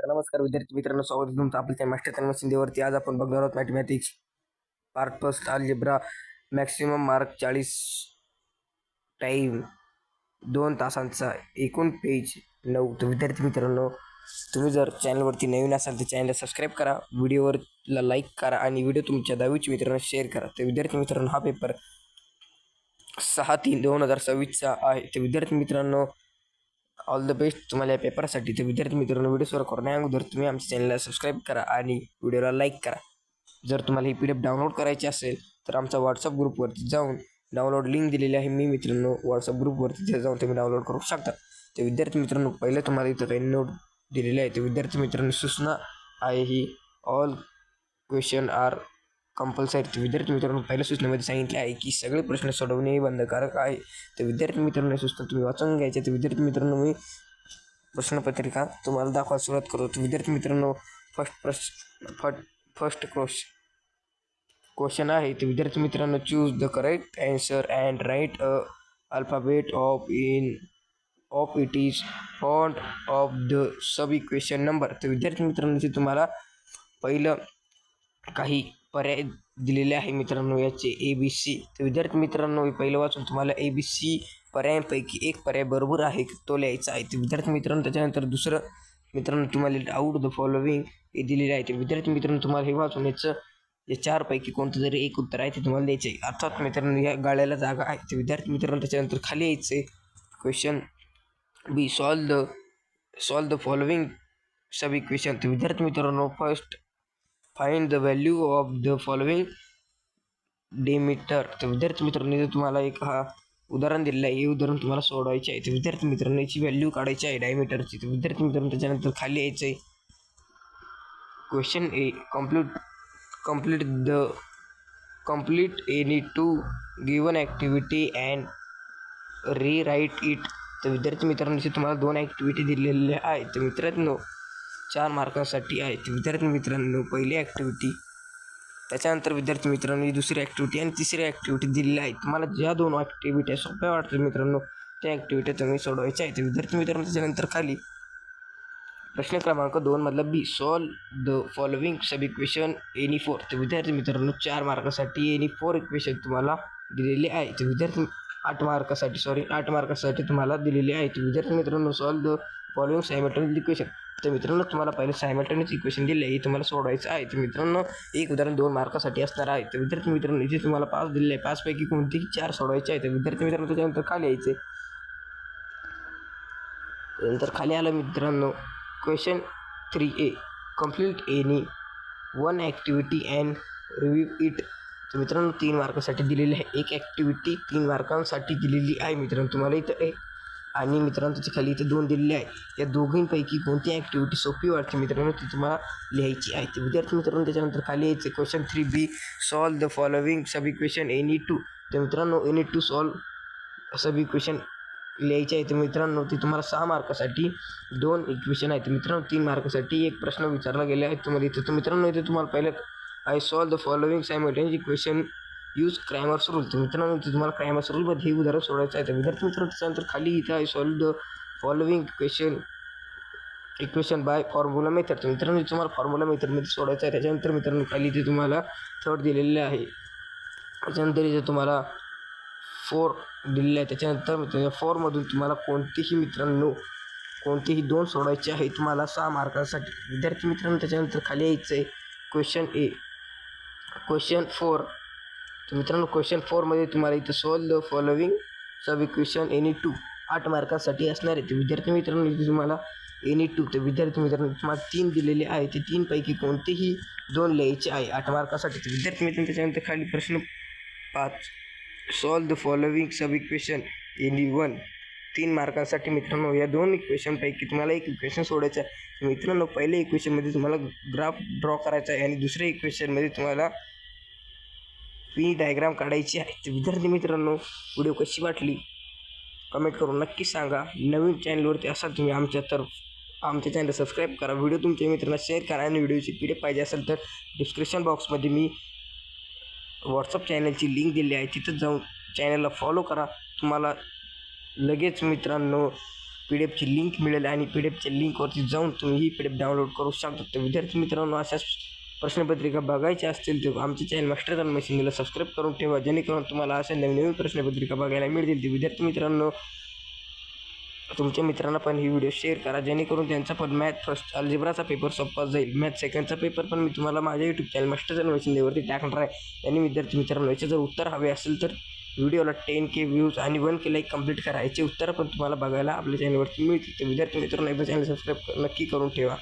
तर नमस्कार विद्यार्थी मित्रांनो, स्वागत आहे तुमचं आपल्या मास्टर तन्मय शिंदेवरती. आज आपण बघणार आहोत mathematics part first algebra maximum mark 40 time 2 तासांचा एकूण पेज 9. तर विद्यार्थी मित्रांनो, तुम्ही जर चॅनलवरती नवीन असाल तर चॅनलला सबस्क्राईब करा, व्हिडिओवरला लाईक करा आणि व्हिडिओ तुमच्या 10वीच्या मित्रांना शेअर करा. तर विद्यार्थी मित्रांनो, हा पेपर 6/3/2026चा आहे. तर विद्यार्थी मित्रांनो, ऑल द बेस्ट तुम्हाला या पेपरसाठी. तर विद्यार्थी मित्रांनो, व्हिडिओ सुरू करण्या अगोदर तुम्ही आमच्या चॅनलला सबस्क्राईब करा आणि व्हिडिओला लाईक करा. जर तुम्हाला ही PDF डाउनलोड करायची असेल तर आमचा व्हॉट्सअप ग्रुपवरती जाऊन डाउनलोड लिंक दिलेली आहे. मी मित्रांनो व्हॉट्सअप ग्रुपवरती तिथे जाऊन तुम्ही डाउनलोड करू शकता. तर विद्यार्थी मित्रांनो, पहिलं तुम्हाला इथं काही नोट दिलेले आहे. तर विद्यार्थी मित्रांनो, सूचना आहे ही ऑल क्वेश्चन आर कंपल्सरी. तर विद्यार्थी मित्रांनो, पहिल्या सूचनेमध्ये सांगितले आहे की सगळे प्रश्न सोडवणे बंधनकारक आहे. तर विद्यार्थी मित्रांनो, सूचना तुम्ही वाचून घ्यायच्या. तर विद्यार्थी मित्रांनो, मी प्रश्नपत्रिका तुम्हाला दाखवायला सुरुवात करतो. तर विद्यार्थी मित्रांनो, फर्स्ट क्वेश्चन आहे. तर विद्यार्थी मित्रांनो, choose the correct answer and write a alphabet of it is font of the sub equation number. तर विद्यार्थी मित्रांनो, ते तुम्हाला पहिलं काही पर्याय दिलेले आहे मित्रांनो याचे ABC. तर विद्यार्थी मित्रांनो, पहिलं वाचून तुम्हाला ABC पर्यायांपैकी एक पर्याय बरोबर आहे तो लिहायचा आहे. तर विद्यार्थी मित्रांनो, त्याच्यानंतर दुसरं मित्रांनो तुम्हाला आउट द फॉलोविंग हे दिलेले आहे. तर विद्यार्थी मित्रांनो, तुम्हाला हे वाचून या चारपैकी कोणतं जरी एक उत्तर आहे ते तुम्हाला द्यायचे आहे. अर्थात मित्रांनो, या गाळ्याला जागा आहे. तर विद्यार्थी मित्रांनो, त्याच्यानंतर खाली यायचे question B, solve the following sub equation. तर विद्यार्थी मित्रांनो, first find the value of the following diameter. तर विद्यार्थी मित्रांनो, इथे तुम्हाला एक उदाहरण दिलेलं आहे. हे उदाहरण तुम्हाला सोडवायचे आहे. तर विद्यार्थी मित्रांनो, याची व्हॅल्यू काढायची आहे डायमीटरची. तर विद्यार्थी मित्रांनो, त्याच्यानंतर खाली यायचं आहे question A, complete any two given activity and rewrite it. तर विद्यार्थी मित्रांनो, इथे तुम्हाला 2 ॲक्टिव्हिटी दिलेल्या आहेत. तर मित्रांनो, 4 मार्कांसाठी आहे. तर विद्यार्थी मित्रांनो, पहिली ॲक्टिव्हिटी, त्याच्यानंतर विद्यार्थी मित्रांनो दुसरी ॲक्टिव्हिटी आणि तिसरी ॲक्टिव्हिटी दिलेली आहे. तुम्हाला ज्या 2 ॲक्टिव्हिट्या सोप्या वाटतील मित्रांनो, त्या ॲक्टिव्हिट्या तुम्ही सोडवायच्या आहेत. तर विद्यार्थी मित्रांनो, त्याच्यानंतर खाली प्रश्न क्रमांक 2 मधला B, solve the following sub equation any 4. तर विद्यार्थी मित्रांनो, 4 मार्कासाठी एनी 4 इक्वेशन तुम्हाला दिलेले आहे. तर विद्यार्थी 8 मार्कासाठी तुम्हाला दिलेले आहे. तर विद्यार्थी मित्रांनो, solve the following simultaneous equation. तर मित्रांनो, तुम्हाला पहिले सायमल्टेनियस इक्वेशन दिले आहे, तुम्हाला सोडवायचं आहे. तर मित्रांनो, एक उदाहरण 2 मार्कासाठी असणार आहे. तर विद्यार्थी मित्रांनो, इथे तुम्हाला 5 दिलेले आहे. 5 पैकी कोणतेही 4 सोडवायचे आहे. तर विद्यार्थी मित्रांनो, त्याच्यानंतर खाली यायचे. त्यानंतर खाली आलं मित्रांनो question 3A, complete any 1 activity and review it. तर मित्रांनो, 3 मार्कासाठी दिलेली आहे. एक ॲक्टिव्हिटी 3 मार्कांसाठी दिलेली आहे मित्रांनो. तुम्हाला इथं एक आणि मित्रांनो, त्याच्या खाली इथे 2 दिलेले आहे. या दोघींपैकी कोणती ॲक्टिव्हिटी सोपी वाटते मित्रांनो, ती तुम्हाला लिहायची आहे. तर विद्यार्थी मित्रांनो, त्याच्यानंतर खाली यायचे question 3B, solve the following sub equation any 2. तर मित्रांनो, एनी 2 सॉल्व सब इक्वेशन लिहायचे आहे. तर मित्रांनो, ती तुम्हाला 6 मार्कासाठी 2 इक्वेशन आहेत. तर मित्रांनो, 3 मार्कासाठी एक प्रश्न विचारला गेला आहे तुम्हाला इथे. तर मित्रांनो, इथे तुम्हाला पहिलं I solve the following simultaneous equation use Cramer's rule. तर मित्रांनो, इथे तुम्हाला क्रॅमर्स रूलमध्ये हे उदाहरण सोडायचं आहे. तर विद्यार्थी मित्रांनो, त्याच्यानंतर खाली इथे I solve the following equation by formula method. तर मित्रांनो, तुम्हाला फॉर्म्युला मेथडमध्ये सोडायचं आहे. त्याच्यानंतर मित्रांनो, खाली इथे तुम्हाला थर्ड दिलेले आहे. त्याच्यानंतर इथे तुम्हाला 4 दिलेले आहे. त्याच्यानंतर 4मधून तुम्हाला कोणतेही 2 सोडवायचे आहे तुम्हाला 6 मार्कांसाठी. विद्यार्थी मित्रांनो, त्याच्यानंतर खाली यायचं आहे क्वेश्चन A, क्वेश्चन 4. तर मित्रांनो, क्वेश्चन 4मध्ये तुम्हाला इथं solve the following sub equation any 2 8 मार्कांसाठी असणार आहे. तर विद्यार्थी मित्रांनो, इथे तुम्हाला एनी 2. तर विद्यार्थी मित्रांनो, तुम्हाला 3 दिलेले आहे. ते 3 पैकी कोणतेही 2 लिहायचे आहे 8 मार्कासाठी. तर विद्यार्थी मित्रांनो, त्याच्यानंतर खाली प्रश्न 5, solve the following sub equation any 1. 3 मार्कांसाठी मित्रांनो, या 2 इक्वेशनपैकी तुम्हाला एक इक्वेशन सोडायचं आहे. मित्रांनो, पहिल्या इक्वेशनमध्ये तुम्हाला ग्राफ ड्रॉ करायचा आहे आणि दुसऱ्या इक्वेशनमध्ये तुम्हाला डायग्राम काढायची आहे. तर विद्यार्थी मित्रांनो, व्हिडिओ कशी वाटली कमेंट करून नक्की सांगा. नवीन चॅनलवरती असाल तुम्ही आमच्या चॅनल सबस्क्राईब करा, व्हिडिओ तुमच्या मित्रांना शेअर करा आणि व्हिडिओची PDF पाहिजे असेल तर डिस्क्रिप्शन बॉक्समध्ये मी व्हॉट्सअप चॅनलची लिंक दिली आहे, तिथं जाऊन चॅनलला फॉलो करा. तुम्हाला लगेच मित्रांनो PDF ची लिंक मिळेल आणि PDF च्या लिंकवरती जाऊन तुम्ही ही PDF डाउनलोड करू शकता. तर विद्यार्थी मित्रांनो, अशाच प्रश्नपत्रिका बघायच्या असतील तर आमच्या चॅनल मास्टर ऑन मशीनला सबस्क्राईब करून ठेवा, जेणेकरून तुम्हाला अशा नवीन प्रश्नपत्रिका बघायला मिळतील. तर विद्यार्थी मित्रांनो, तुमच्या मित्रांना पण ही व्हिडिओ शेअर करा, जेणेकरून त्यांचा पण मॅथ फर्स्ट अल्जेब्राचा पेपर सोपा जाईल. मॅथ सेकंडचा पेपर पण मी तुम्हाला माझ्या यूट्यूब चॅनल मास्टर ऑन मशीनवरती टाकणार आहे. आणि विद्यार्थी मित्रांनो, याचे जर उत्तर हवे असेल तर व्हिडिओला 10K व्ह्यूज आणि 1K लाईक कंप्लीट करा. याचे उत्तर पण तुम्हाला बघायला आपल्या चॅनलवरती मिळतील. तर विद्यार्थी मित्रांनो, एकदा चॅनल सबस्क्राईब नक्की करून ठेवा.